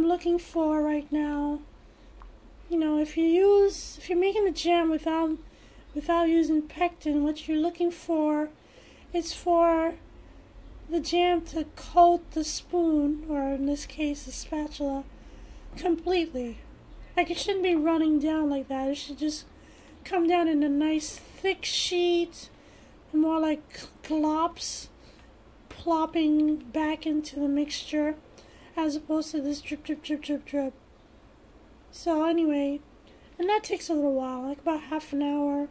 I'm looking for right now. You know, if you're making the jam without using pectin, what you're looking for is for the jam to coat the spoon, or in this case the spatula, completely. Like, it shouldn't be running down like that. It should just come down in a nice thick sheet, more like glops plopping back into the mixture, as opposed to this drip, drip, drip, drip, drip. So anyway, and that takes a little while, like about half an hour.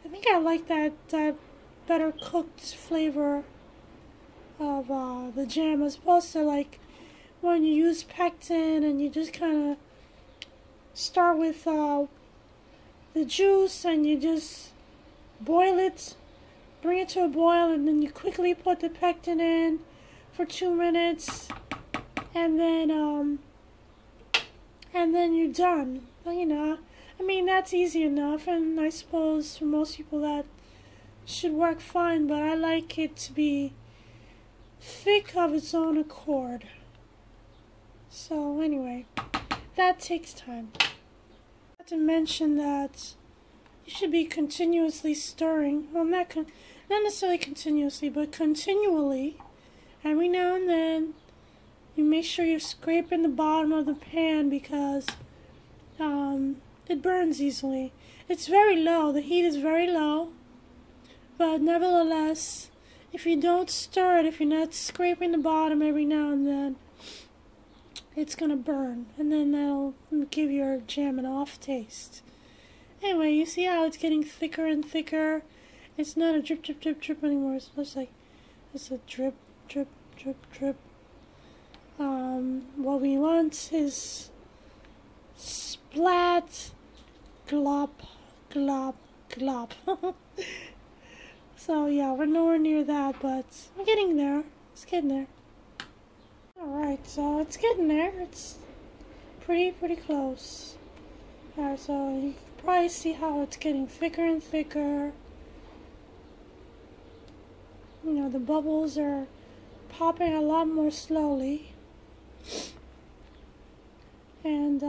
I think I like that better cooked flavor of the jam, as opposed to like when you use pectin and you just kind of start with the juice and you just boil it, bring it to a boil, and then you quickly put the pectin in for 2 minutes, and then you're done. You know, I mean, that's easy enough, and I suppose for most people that should work fine, but I like it to be thick of its own accord. So anyway, that takes time. Not to mention that you should be continuously stirring. Well, not necessarily continuously, but continually. Every now and then, you make sure you're scraping the bottom of the pan, because it burns easily. It's very low. The heat is very low. But nevertheless, if you don't stir it, if you're not scraping the bottom every now and then, it's going to burn. And then that'll give your jam an off taste. Anyway, you see how it's getting thicker and thicker? It's not a drip, drip, drip, drip anymore. It's just like, it's a drip, drip, drip, drip. What we want is splat, glop, glop, glop. So yeah, we're nowhere near that, but we're getting there. It's getting there. Alright, so it's getting there. It's pretty close. Alright, so you can probably see how it's getting thicker and thicker. You know, the bubbles are popping a lot more slowly. And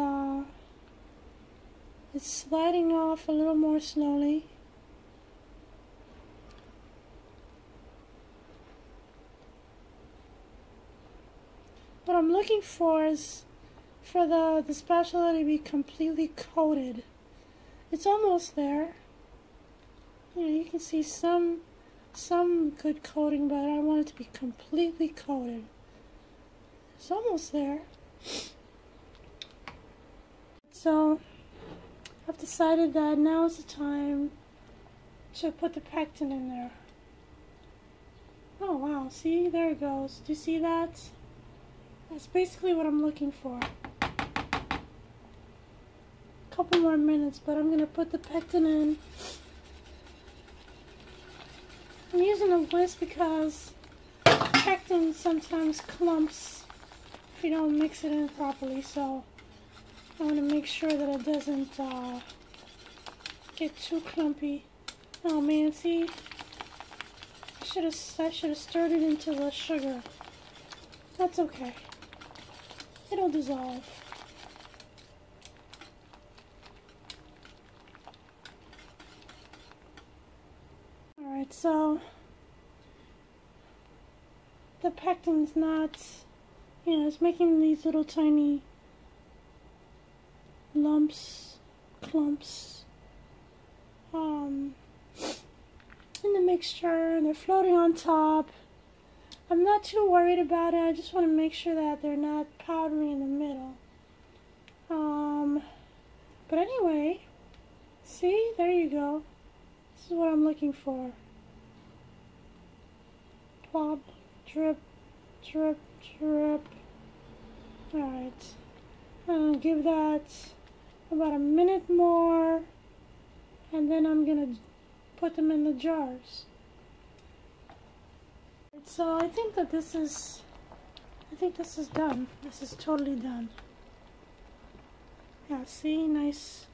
it's sliding off a little more slowly. What I'm looking for is for the spatula to be completely coated. It's almost there. You know, you can see some good coating, but I want it to be completely coated. It's almost there. So I've decided that now is the time to put the pectin in there. Oh wow, see, there it goes. Do you see that? That's basically what I'm looking for. A couple more minutes, but I'm going to put the pectin in. I'm using a whisk because pectin sometimes clumps if you don't mix it in properly, so I want to make sure that it doesn't get too clumpy. Oh man, see, I should have stirred it into the sugar. That's okay. It'll dissolve. Alright, so the pectin's not, you know, it's making these little tiny lumps, clumps in the mixture, and they're floating on top. I'm not too worried about it. I just want to make sure that they're not powdery in the middle. But anyway, see, there you go. This is what I'm looking for. Plop, drip, drip, drip. Alright. I'll give that about a minute more, and then I'm gonna put them in the jars. So I think this is done. This is totally done. Yeah, see, nice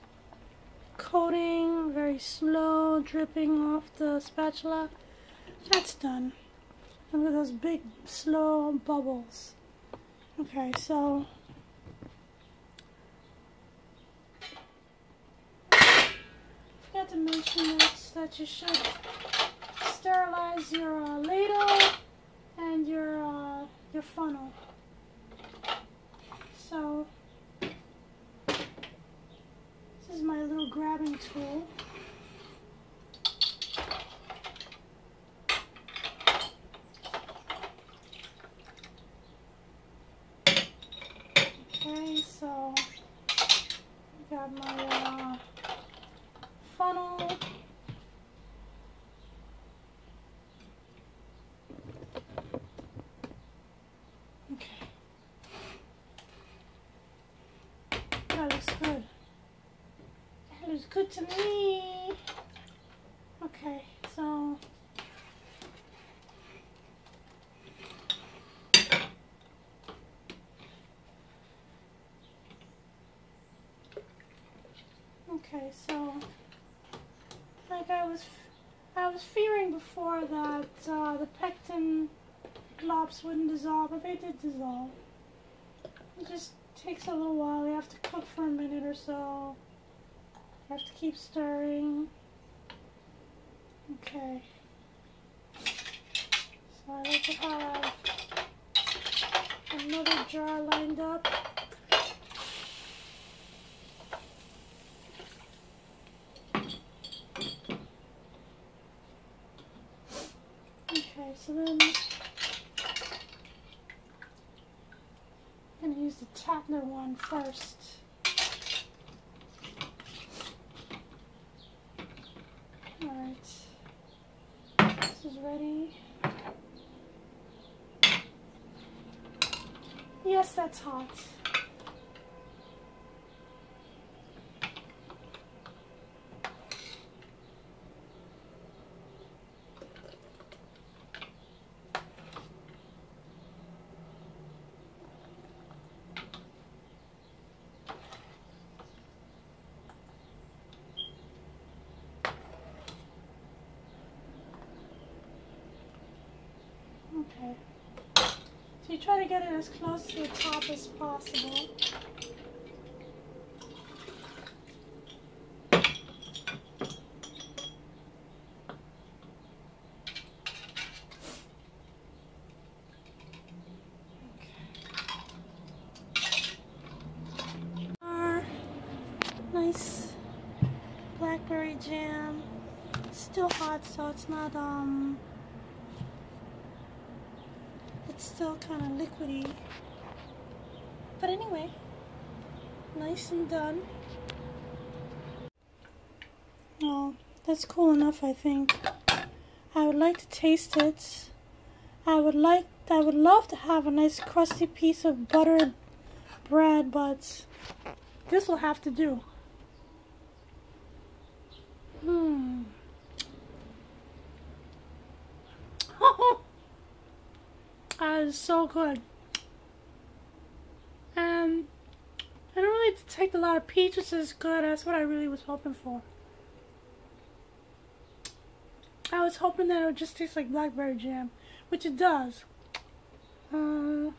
coating, very slow dripping off the spatula. That's done. Look at those big, slow bubbles. Okay, so forgot to mention that you should sterilize your ladle and your funnel. So this is my little grabbing tool. Okay, so I got my funnel. Okay. That looks good. That looks good to me. Okay, so like I was fearing before that the pectin globs wouldn't dissolve, but they did dissolve. It just takes a little while. You have to cook for a minute or so. You have to keep stirring. Okay. So I like to have another jar lined up. Okay, so then I'm going to use the Tatler one first. Alright, this is ready. Yes, that's hot. Okay, so you try to get it as close to the top as possible. Our nice blackberry jam. It's still hot, so it's not it's still kind of liquidy, but anyway, nice and done. Well, that's cool enough, I think. I would like to taste it. I would love to have a nice crusty piece of buttered bread, but this will have to do. That is so good. And I don't really detect a lot of peach, which is good. That's what I really was hoping for. I was hoping that it would just taste like blackberry jam, which it does. I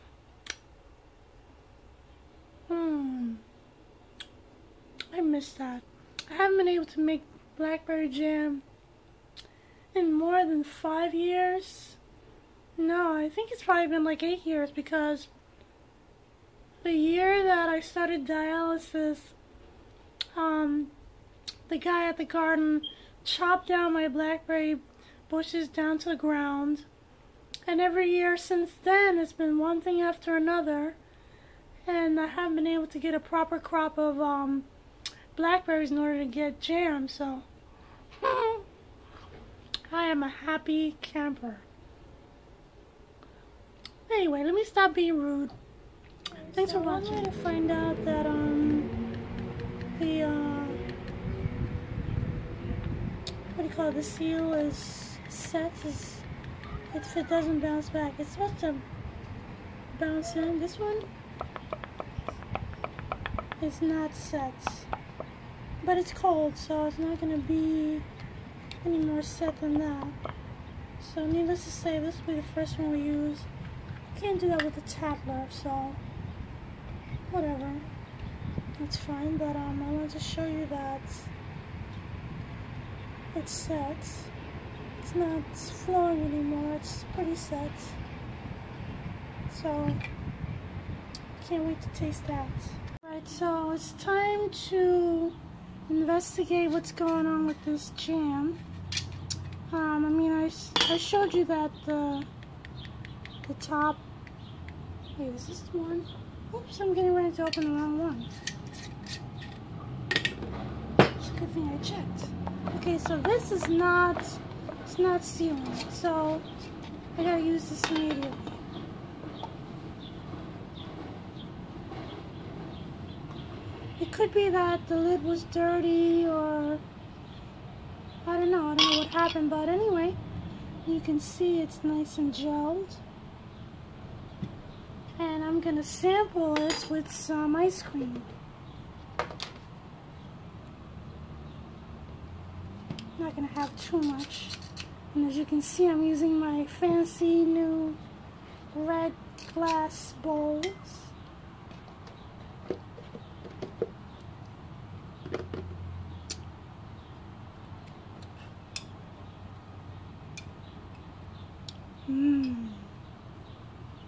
miss that. I haven't been able to make blackberry jam in more than 5 years. No, I think it's probably been like 8 years, because the year that I started dialysis, the guy at the garden chopped down my blackberry bushes down to the ground, and every year since then it's been one thing after another, and I haven't been able to get a proper crop of blackberries in order to get jam, so I am a happy camper. Anyway, let me stop being rude. Thanks for watching. I'm going to find out that the seal is set. If it doesn't bounce back, it's supposed to bounce in. This one is not set, but it's cold, so it's not going to be any more set than that. So needless to say, this will be the first one we use. Can't do that with the Tatler, so whatever. It's fine, but I wanted to show you that it's set. It's not flowing anymore. It's pretty set. So, can't wait to taste that. Alright, so it's time to investigate what's going on with this jam. I mean, I showed you that the top. Wait, is this the one? Oops, I'm getting ready to open the wrong one. It's a good thing I checked. Okay, so this is not, it's not sealing, so I gotta use this immediately. It could be that the lid was dirty, or I don't know what happened, but anyway, you can see it's nice and gelled. And I'm gonna sample it with some ice cream. Not gonna have too much. And as you can see, I'm using my fancy new red glass bowls.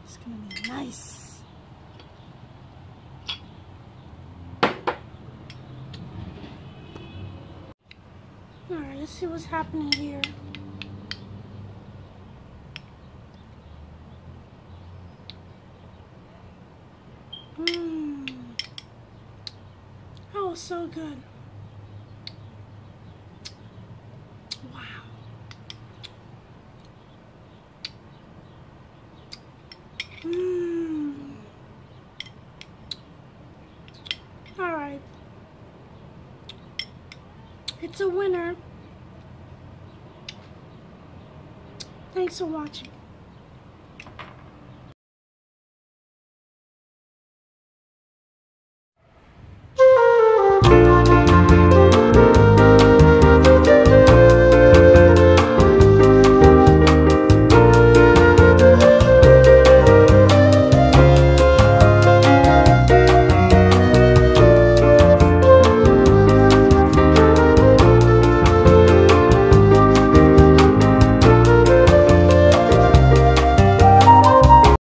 It's gonna be nice. Alright, let's see what's happening here. Oh, so good. Wow. Alright. It's a winner. Thanks for watching.